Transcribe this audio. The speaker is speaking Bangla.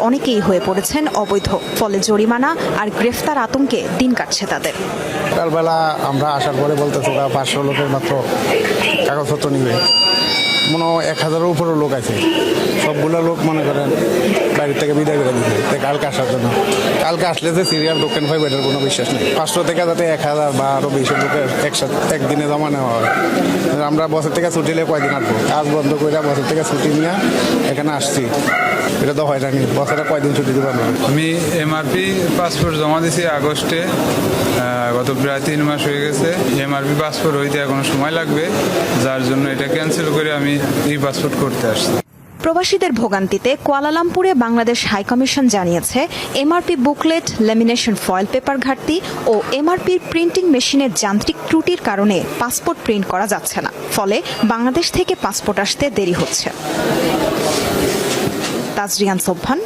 অনেকেই হয়ে পড়েছেন অবৈধ, ফলে জরিমানা আর গ্রেফতার আতঙ্কে দিন কাটছে তাদের। সকালবেলা আমরা আসার পরে বলতেছে ওরা 500 লোকের মাত্র কাগজপত্র নিবে, মনে হয় 1000-এর উপরও লোক আছে। সবগুলো লোক মনে করেন বাইরে থেকে বিদায় করে দিচ্ছে কালকে আসার জন্য। কালকে আসলে যে সিরিয়াল দোকান পাইবে এটার কোনো বিশ্বাস নেই। 500 থেকে যাতে 1000 বা আরও বেশি লোকের একসাথে একদিনে জমা নেওয়া হয়। আমরা বছর থেকে ছুটি নিয়ে কয়দিন আসবো, কাজ বন্ধ করে বছর থেকে ছুটি নিয়ে এখানে আসছি। এটা তো হয়রানি, বছরে কয়দিন ছুটি দেবো না। আমি এমআরপি পাসপোর্ট জমা দিয়েছি আগস্টে, গত প্রায় 3 মাস হয়ে গেছে। এমআরপি পাসপোর্ট হইতে এখনো সময় লাগবে, যার জন্য এটা ক্যান্সেল করে আমি ই পাসপোর্ট করতে আসছি। প্রবাসীদের ভোগান্তিতে কুয়ালালামপুরে বাংলাদেশ হাইকমিশন জানিয়েছে MRP booklet, lamination foil paper ঘাটতি ও এমআরপি প্রিন্টিং মেশিনের যান্ত্রিক ত্রুটির কারণে পাসপোর্ট প্রিন্ট করা যাচ্ছে না, ফলে বাংলাদেশ থেকে পাসপোর্ট আসতে দেরি হচ্ছে। তাজরিয়ান সোবহান।